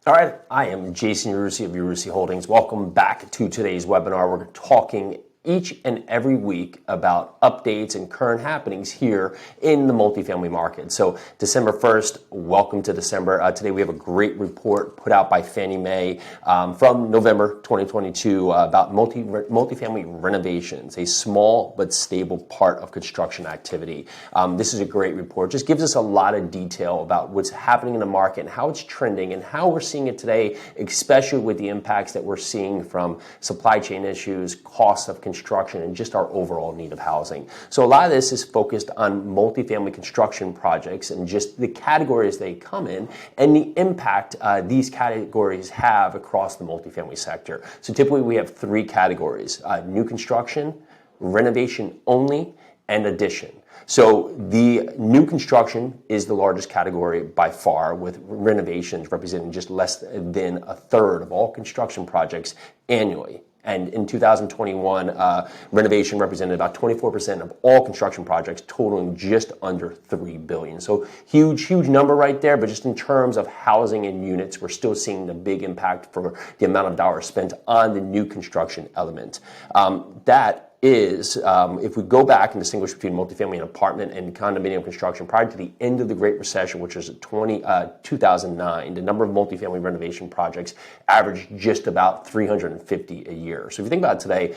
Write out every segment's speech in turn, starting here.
All right, I am Jason Yarusi of Yarusi Holdings. Welcome back to today's webinar. We're talking each and every week about updates and current happenings here in the multifamily market. So December 1st, welcome to December. Today we have a great report put out by Fannie Mae from November 2022 about multifamily renovations, a small but stable part of construction activity. This is a great report. Just gives us a lot of detail about what's happening in the market and how it's trending and how we're seeing it today, especially with the impacts that we're seeing from supply chain issues, costs of construction, and just our overall need of housing. So a lot of this is focused on multifamily construction projects and just the categories they come in and the impact these categories have across the multifamily sector. So typically we have three categories: new construction, renovation only, and addition. So the new construction is the largest category by far, with renovations representing just less than a third of all construction projects annually. And in 2021, renovation represented about 24% of all construction projects, totaling just under $3 billion. So huge number right there. But just in terms of housing and units, we're still seeing the big impact for the amount of dollars spent on the new construction element. That is, if we go back and distinguish between multifamily and apartment and condominium construction prior to the end of the Great Recession, which was 2009, the number of multifamily renovation projects averaged just about 350 a year. So if you think about it today,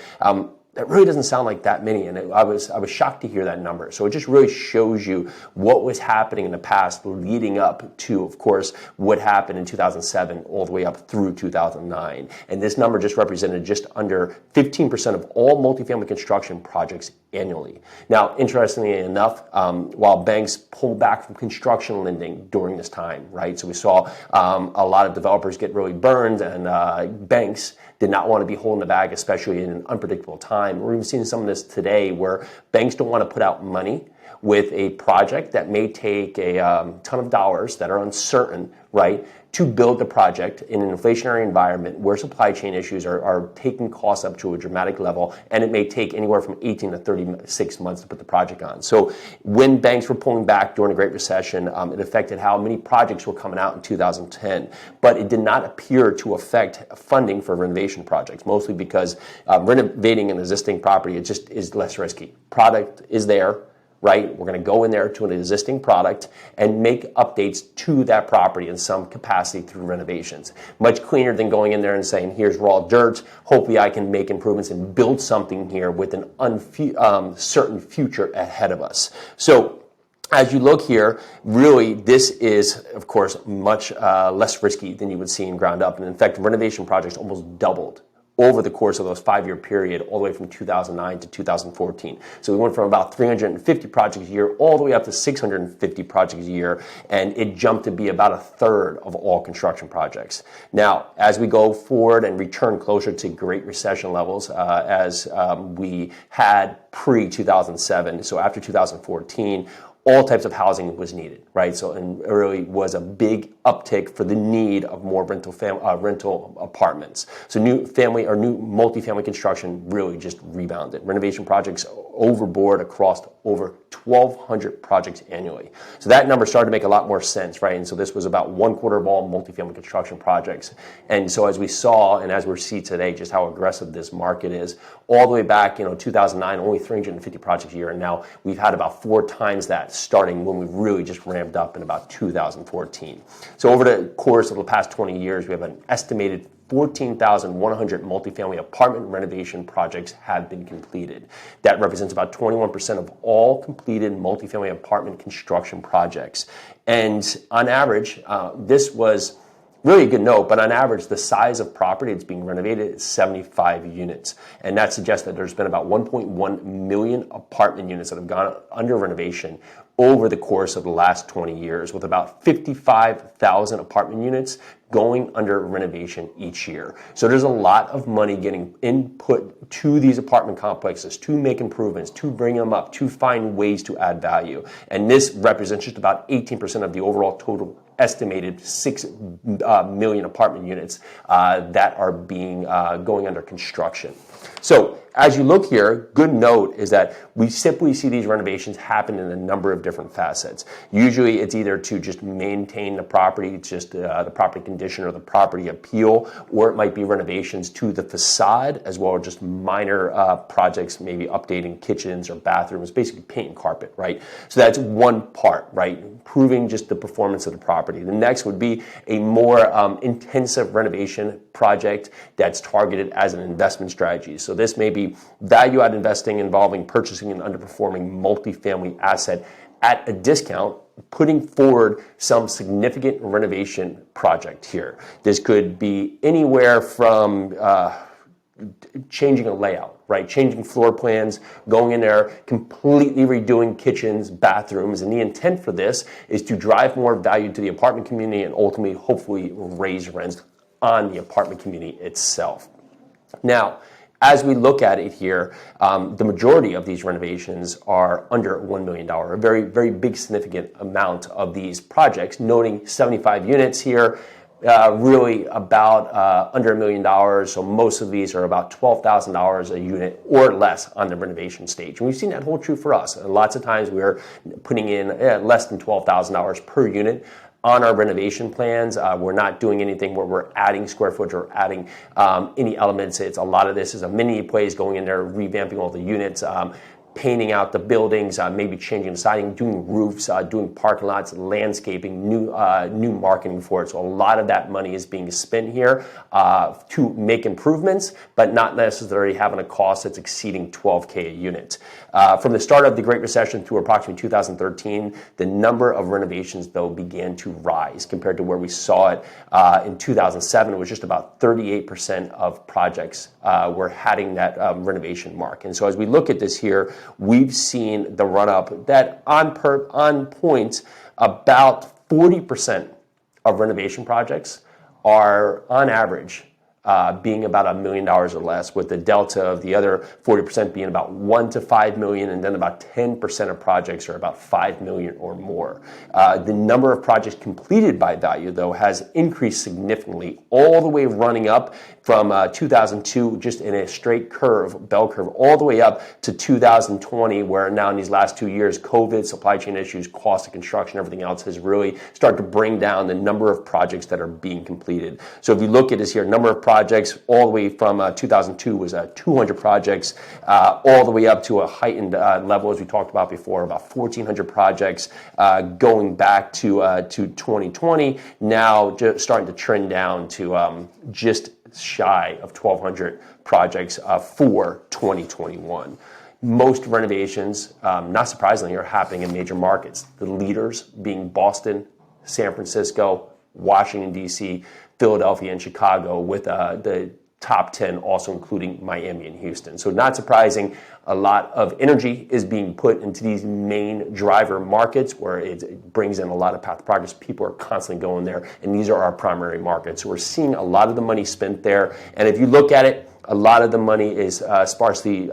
that really doesn't sound like that many, and I was shocked to hear that number. So it just really shows you what was happening in the past leading up to, of course, what happened in 2007 all the way up through 2009. And this number just represented just under 15% of all multifamily construction projects annually. Now, interestingly enough, while banks pulled back from construction lending during this time, right? So we saw a lot of developers get really burned, and banks did not want to be holding the bag, especially in an unpredictable time. We're even seeing some of this today where banks don't want to put out money with a project that may take a ton of dollars that are uncertain, right, to build the project in an inflationary environment where supply chain issues are taking costs up to a dramatic level, and it may take anywhere from 18 to 36 months to put the project on. So when banks were pulling back during the Great Recession, it affected how many projects were coming out in 2010, but it did not appear to affect funding for renovation projects, mostly because renovating an existing property, it just is less risky. Product is there, right? We're going to go in there to an existing product and make updates to that property in some capacity through renovations. Much cleaner than going in there and saying, here's raw dirt, hopefully I can make improvements and build something here with an uncertain future ahead of us. So as you look here, really, this is, of course, much less risky than you would see in ground up. And in fact, renovation projects almost doubled over the course of those 5-year period, all the way from 2009 to 2014. So we went from about 350 projects a year all the way up to 650 projects a year, and it jumped to be about a third of all construction projects. Now, as we go forward and return closer to Great Recession levels, as we had pre-2007, so after 2014, all types of housing was needed, right? So, and it really was a big uptick for the need of more rental apartments. So new multifamily construction really just rebounded. Renovation projects overboard across over 1,200 projects annually. So that number started to make a lot more sense, right? And so this was about 1/4 of all multifamily construction projects. And so as we saw, and as we see today, just how aggressive this market is, all the way back, 2009, only 350 projects a year, and now we've had about 4 times that, starting when we really just ramped up in about 2014. So over the course of the past 20 years, we have an estimated 14,100 multifamily apartment renovation projects have been completed. That represents about 21% of all completed multifamily apartment construction projects. And on average, this was really a good note, but on average, the size of property that's being renovated is 75 units. And that suggests that there's been about 1.1 million apartment units that have gone under renovation over the course of the last 20 years, with about 55,000 apartment units going under renovation each year. So there's a lot of money getting input to these apartment complexes to make improvements, to bring them up, to find ways to add value. And this represents just about 18% of the overall total estimated 6 million apartment units that are being going under construction. So as you look here, good note is that we simply see these renovations happen in a number of different facets. Usually it's either to just maintain the property, just the property condition or the property appeal, or it might be renovations to the facade, as well as just minor projects, maybe updating kitchens or bathrooms, basically paint and carpet, right? So that's one part, right? Improving just the performance of the property. The next would be a more intensive renovation project that's targeted as an investment strategy. So this may be value-add investing involving purchasing an underperforming multifamily asset at a discount, putting forward some significant renovation project here. This could be anywhere from changing a layout, right? Changing floor plans, going in there, completely redoing kitchens, bathrooms, and the intent for this is to drive more value to the apartment community and ultimately, hopefully, raise rents on the apartment community itself. Now, as we look at it here, the majority of these renovations are under $1 million, a very, very big significant amount of these projects, noting 75 units here, really about under $1 million. So most of these are about $12,000 a unit or less on the renovation stage. And we've seen that hold true for us. And lots of times we're putting in less than $12,000 per unit on our renovation plans. We're not doing anything where we're adding square footage or adding any elements. It's a lot of this is a mini place, going in there, revamping all the units, painting out the buildings, maybe changing the siding, doing roofs, doing parking lots, landscaping, new marketing for it. So a lot of that money is being spent here to make improvements, but not necessarily having a cost that's exceeding $12K a unit. From the start of the Great Recession through approximately 2013, the number of renovations, though, began to rise compared to where we saw it in 2007. It was just about 38% of projects were hitting that renovation mark. And so as we look at this here, we've seen the run-up that on point, about 40% of renovation projects are on average being about $1 million or less, with the delta of the other 40% being about 1 to 5 million, and then about 10% of projects are about 5 million or more. The number of projects completed by value, though, has increased significantly, all the way running up from 2002, just in a straight curve, bell curve, all the way up to 2020, where now in these last 2 years, COVID, supply chain issues, cost of construction, everything else has really started to bring down the number of projects that are being completed. So if you look at this here, number of projects all the way from 2002 was 200 projects, all the way up to a heightened level, as we talked about before, about 1,400 projects going back to 2020, now just starting to trend down to just shy of 1,200 projects for 2021. Most renovations, not surprisingly, are happening in major markets. The leaders being Boston, San Francisco, Washington, D.C., Philadelphia, and Chicago, with the top 10 also including Miami and Houston. So not surprising, a lot of energy is being put into these main driver markets where it brings in a lot of path to progress. People are constantly going there, and these are our primary markets. So we're seeing a lot of the money spent there. And if you look at it, a lot of the money is sparsely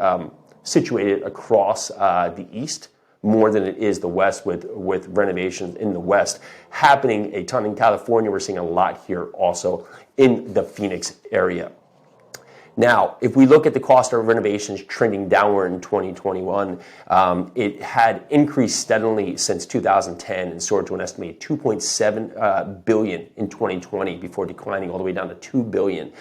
situated across the East, more than it is the West, with renovations in the West happening a ton in California. We're seeing a lot here also in the Phoenix area. Now, if we look at the cost of renovations trending downward in 2021, it had increased steadily since 2010 and soared to an estimated $2.7 billion in 2020 before declining all the way down to $2 billion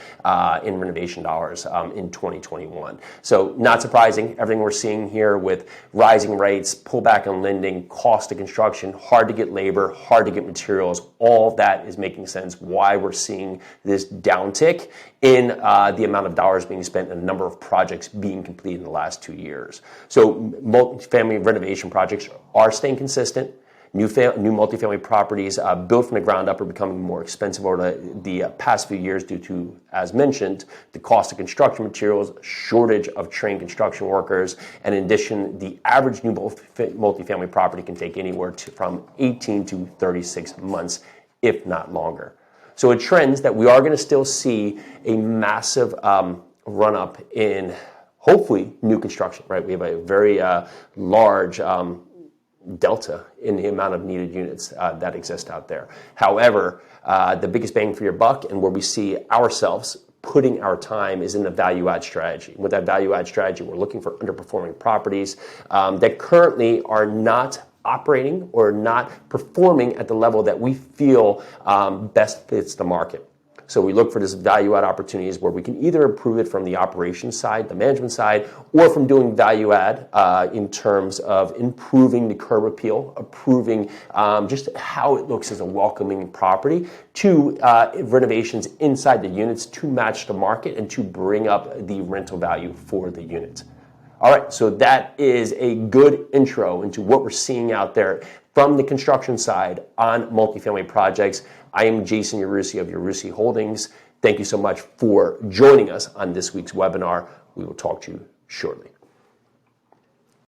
in renovation dollars in 2021. So not surprising, everything we're seeing here with rising rates, pullback on lending, cost of construction, hard to get labor, hard to get materials, all of that is making sense why we're seeing this downtick in the amount of dollars being spent and the number of projects being completed in the last 2 years. So multifamily renovation projects are staying consistent. New multifamily properties built from the ground up are becoming more expensive over the past few years due to, as mentioned, the cost of construction materials, shortage of trained construction workers, and in addition, the average new multifamily property can take anywhere from 18 to 36 months, if not longer. So it trends that we are going to still see a massive run-up in, hopefully, new construction, right? We have a very large delta in the amount of needed units that exist out there. However, the biggest bang for your buck, and where we see ourselves putting our time is in the value add strategy. With that value add strategy, we're looking for underperforming properties that currently are not operating or not performing at the level that we feel best fits the market. So we look for this value add opportunities where we can either improve it from the operations side, the management side, or from doing value add in terms of improving the curb appeal, improving just how it looks as a welcoming property, to renovations inside the units to match the market and to bring up the rental value for the unit. All right, so that is a good intro into what we're seeing out there from the construction side on multifamily projects. I am Jason Yarusi of Yarusi Holdings. Thank you so much for joining us on this week's webinar. We will talk to you shortly.